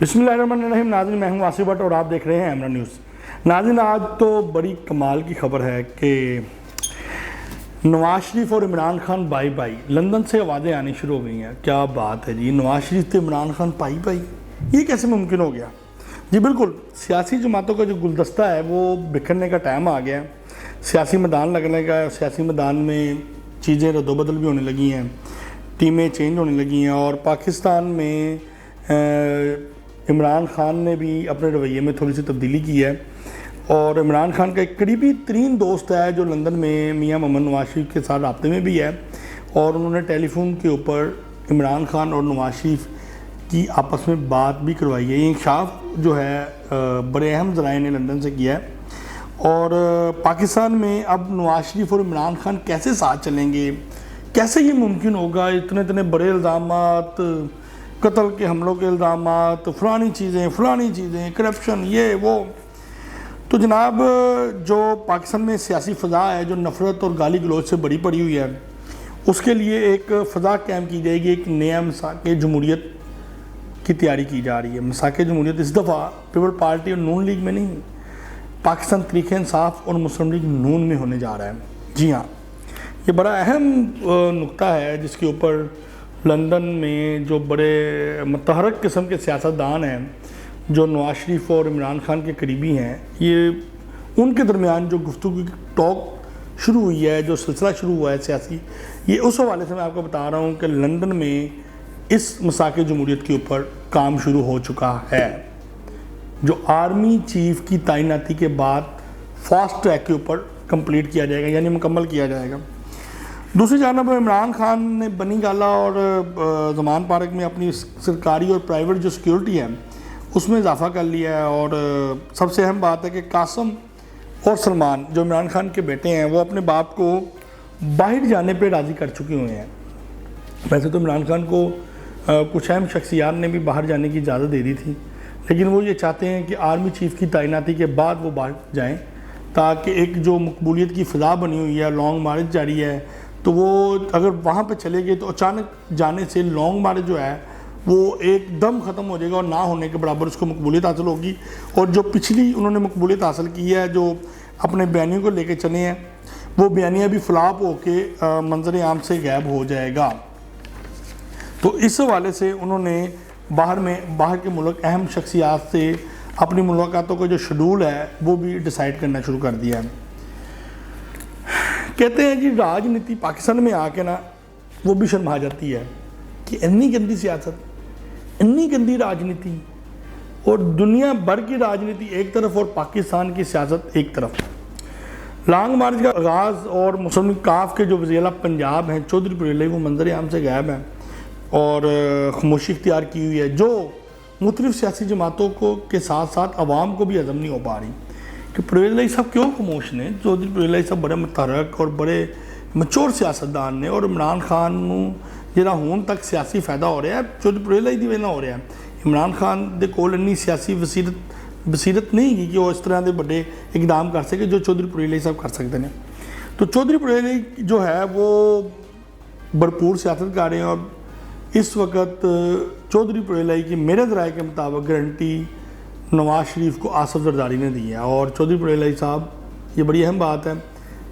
بسم اللہ الرحمن الرحیم. ناظرین میں ہوں آصف بٹ اور آپ دیکھ رہے ہیں ایمرا نیوز. ناظرین آج تو بڑی کمال کی خبر ہے کہ نواز شریف اور Imran Khan by by. London سے آوازیں آنی شروع ہو گئی ہیں. کیا بات ہے جی, نواز شریف تو عمران خان بائی بائی, یہ کیسے ممکن ہو گیا؟ جی بالکل, سیاسی جماعتوں کا جو گلدستہ ہے وہ بکھرنے کا ٹائم آ گیا ہے. سیاسی میدان لگنے کا, سیاسی میدان میں چیزیں رد و بدل بھی ہونے لگی ہیں, ٹیمیں چینج ہونے لگی ہیں, اور پاکستان میں عمران خان نے بھی اپنے رویے میں تھوڑی سی تبدیلی کی ہے. اور عمران خان کا ایک قریبی ترین دوست ہے جو لندن میں میاں محمد نواز شریف کے ساتھ رابطے میں بھی ہے, اور انہوں نے ٹیلی فون کے اوپر عمران خان اور نواز شریف کی آپس میں بات بھی کروائی ہے. یہ انکشاف جو ہے بڑے اہم ذرائع نے لندن سے کیا ہے. اور پاکستان میں اب نواز شریف اور عمران خان کیسے ساتھ چلیں گے, کیسے یہ ممکن ہوگا؟ اتنے بڑے الزامات, قتل کے حملوں کے الزامات, فلانی چیزیں, کرپشن, یہ وہ. تو جناب جو پاکستان میں سیاسی فضا ہے جو نفرت اور گالی گلوچ سے بڑی پڑی ہوئی ہے, اس کے لیے ایک فضا قائم کی جائے گی. ایک نیا مساق جمہوریت کی تیاری کی جا رہی ہے. مساق جمہوریت اس دفعہ پیپل پارٹی اور نون لیگ میں نہیں, پاکستان تحریک انصاف اور مسلم لیگ نون میں ہونے جا رہا ہے. جی ہاں, یہ بڑا اہم نقطہ ہے جس کے اوپر لندن میں جو بڑے متحرک قسم کے سیاستدان ہیں جو نواز شریف اور عمران خان کے قریبی ہیں, یہ ان کے درمیان جو گفتگو کی ٹاک شروع ہوئی ہے, جو سلسلہ شروع ہوا ہے سیاسی, یہ اس حوالے سے میں آپ کو بتا رہا ہوں کہ لندن میں اس مساق جمہوریت کے اوپر کام شروع ہو چکا ہے, جو آرمی چیف کی تعیناتی کے بعد فاسٹ ٹریک کے اوپر کمپلیٹ کیا جائے گا, یعنی مکمل کیا جائے گا. دوسری جانب عمران خان نے بنی گالہ اور زمان پارک میں اپنی سرکاری اور پرائیویٹ جو سیکیورٹی ہے اس میں اضافہ کر لیا ہے. اور سب سے اہم بات ہے کہ قاسم اور سلمان جو عمران خان کے بیٹے ہیں وہ اپنے باپ کو باہر جانے پہ راضی کر چکے ہوئے ہیں. ویسے تو عمران خان کو کچھ اہم شخصیات نے بھی باہر جانے کی اجازت دے دی تھی, لیکن وہ یہ چاہتے ہیں کہ آرمی چیف کی تعیناتی کے بعد وہ باہر جائیں, تاکہ ایک جو مقبولیت کی فضا بنی ہوئی ہے, لانگ مارچ جاری ہے, تو وہ اگر وہاں پہ چلے گئے تو اچانک جانے سے لانگ مارچ جو ہے وہ ایک دم ختم ہو جائے گا اور نہ ہونے کے برابر اس کو مقبولیت حاصل ہوگی. اور جو پچھلی انہوں نے مقبولیت حاصل کی ہے, جو اپنے بیانیوں کو لے کے چلے ہیں, وہ بیانیہ بھی فلاپ ہو کے منظر عام سے غائب ہو جائے گا. تو اس حوالے سے انہوں نے باہر کے ملک اہم شخصیات سے اپنی ملاقاتوں کا جو شیڈول ہے وہ بھی ڈیسائیڈ کرنا شروع کر دیا ہے. کہتے ہیں جی راجنیتی پاکستان میں آ کے نا وہ بھی شرما جاتی ہے کہ اتنی گندی سیاست, اتنی گندی راجنیتی, اور دنیا بھر کی راجنیتی ایک طرف اور پاکستان کی سیاست ایک طرف. لانگ مارچ کا آغاز اور مسلم کاف کے جو وزیر اعلیٰ پنجاب ہیں چودھری پریلئی, وہ منظر عام سے غائب ہیں اور خاموشی اختیار کی ہوئی ہے, جو مختلف سیاسی جماعتوں کے ساتھ ساتھ عوام کو بھی ہضم نہیں ہو پا رہی کہ پریلئی صاحب کیوں خاموش نے. چودھری پریلئی صاحب بڑے متحرک اور بڑے مچور سیاستدان نے, اور عمران خان جہاں ہون تک سیاسی فائدہ ہو رہا ہے چودھری پریلئی دی وجہ ہو رہا ہے. عمران خان دے کول انی سیاسی بصیرت نہیں گی کہ وہ اس طرح دے بڑے اقدام کر سکے جو چودھری پریلئی صاحب کر سکتے ہیں. تو چودھری پریلئی جو ہے وہ بھرپور سیاست کر رہے ہیں, اور اس وقت چودھری پریلئی کی میرے ذرائع کے مطابق گارنٹی نواز شریف کو آصف زرداری نے دی ہے. اور چودھری پریلئی صاحب, یہ بڑی اہم بات ہے,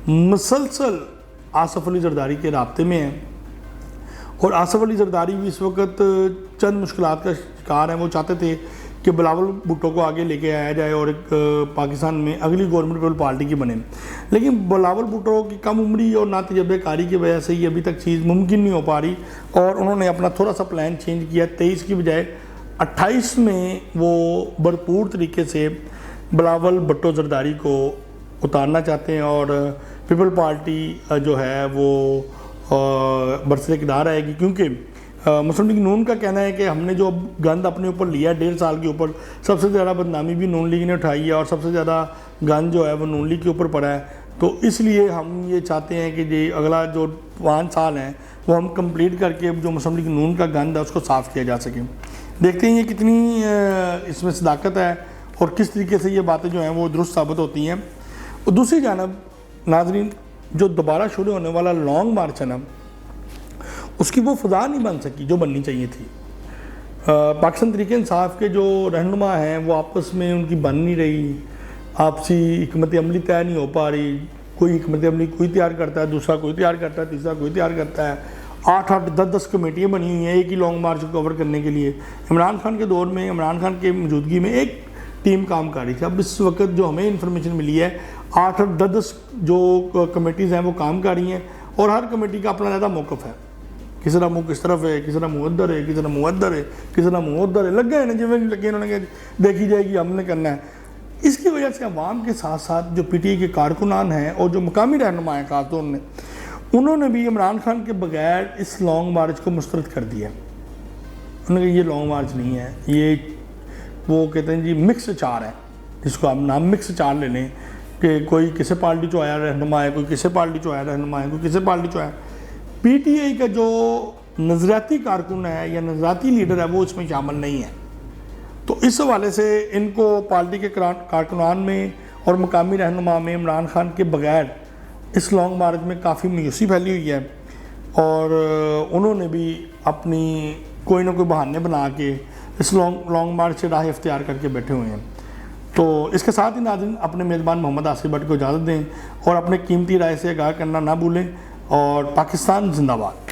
مسلسل آصف علی زرداری کے رابطے میں ہیں, اور آصف علی زرداری بھی اس وقت چند مشکلات کا شکار ہیں. وہ چاہتے تھے کہ بلاول بھٹو کو آگے لے کے آیا جائے اور ایک پاکستان میں اگلی گورنمنٹ پیپل پارٹی کی بنے, لیکن بلاول بھٹو کی کم عمری اور نہ تجربہ کاری کی وجہ سے یہ ابھی تک چیز ممکن نہیں ہو پا رہی, اور انہوں نے اپنا تھوڑا سا پلان چینج کیا. 23 کی بجائے 28 میں وہ بھرپور طریقے سے بلاول بھٹو زرداری کو اتارنا چاہتے ہیں, اور پیپل پارٹی جو ہے وہ برسر اقتدار آئے گی. کیونکہ مسلم لیگ نون کا کہنا ہے کہ ہم نے جو گند اپنے اوپر لیا ہے 1.5 سال کے اوپر, سب سے زیادہ بدنامی بھی نون لیگ نے اٹھائی ہے, اور سب سے زیادہ گند جو ہے وہ نون لیگ کے اوپر پڑا ہے. تو اس لیے ہم یہ چاہتے ہیں کہ جی اگلا جو 5 سال ہیں وہ ہم کمپلیٹ کر کے جو مسلم لیگ نون کا گند ہے اس کو صاف کیا جا سکے. دیکھتے ہیں یہ کتنی اس میں صداقت ہے اور کس طریقے سے یہ باتیں جو ہیں وہ درست ثابت ہوتی ہیں. اور دوسری جانب ناظرین, جو دوبارہ شروع ہونے والا لانگ مارچ ہے نا, اس کی وہ فضا نہیں بن سکی جو بننی چاہیے تھی. پاکستان تحریک انصاف کے جو رہنما ہیں وہ آپس میں ان کی بن نہیں رہی، آپسی حکمت عملی طے نہیں ہو پا رہی، کوئی حکمت عملی کوئی تیار کرتا ہے، دوسرا کوئی تیار کرتا ہے، تیسرا کوئی تیار کرتا ہے، 8-8 10-10 کمیٹیاں بنی ہوئی ہیں ایک ہی لانگ مارچ کو کور کرنے کے لیے۔ عمران خان کے دور میں عمران خان کے موجودگی میں ایک ٹیم کام کر رہی تھی، اب اس وقت جو ہمیں انفارمیشن ملی ہے 8-8 10-10 جو کمیٹیز ہیں وہ کام کر رہی ہیں، اور ہر کمیٹی کا اپنا زیادہ موقف ہے، کسی طرح منہ کس طرف ہے، کسی طرح منہ ادھر ہے، کسی طرح منہ ادھر ہے، کسی طرح منہ ادھر ہے، لگے ہیں نا جی لگے انہوں نے دیکھی جائے گی ہم نے کرنا ہے۔ اس کی وجہ سے عوام کے ساتھ ساتھ جو پی ٹی آئی کے کارکنان ہیں اور جو مقامی رہنما ہیں خاص طور انہوں نے بھی عمران خان کے بغیر اس لانگ مارچ کو مسترد کر دیا۔ انہوں نے کہا یہ لانگ مارچ نہیں ہے، یہ وہ کہتے ہیں جی مکس چار ہے، جس کو آپ نام مکس چار لے لیں کہ کوئی کسی پارٹی چو آیا رہنما ہے، کوئی کسی پارٹی چو آیا رہنما ہے، کوئی کسی پارٹی چو آیا۔ پی ٹی آئی کا جو نظریاتی کارکن ہے یا نظریاتی لیڈر ہے وہ اس میں شامل نہیں ہے، تو اس حوالے سے ان کو پارٹی کے کارکنان میں اور مقامی رہنما میں عمران خان کے بغیر اس لانگ مارچ میں کافی مایوسی پھیلی ہوئی ہے، اور انہوں نے بھی اپنی کوئی نہ کوئی بہانے بنا کے اس لانگ مارچ سے راہ اختیار کر کے بیٹھے ہوئے ہیں۔ تو اس کے ساتھ ہی ناظرین اپنے میزبان محمد آصف بٹ کو اجازت دیں اور اپنے قیمتی رائے سے آگاہ کرنا نہ بھولیں، اور پاکستان زندہ باد۔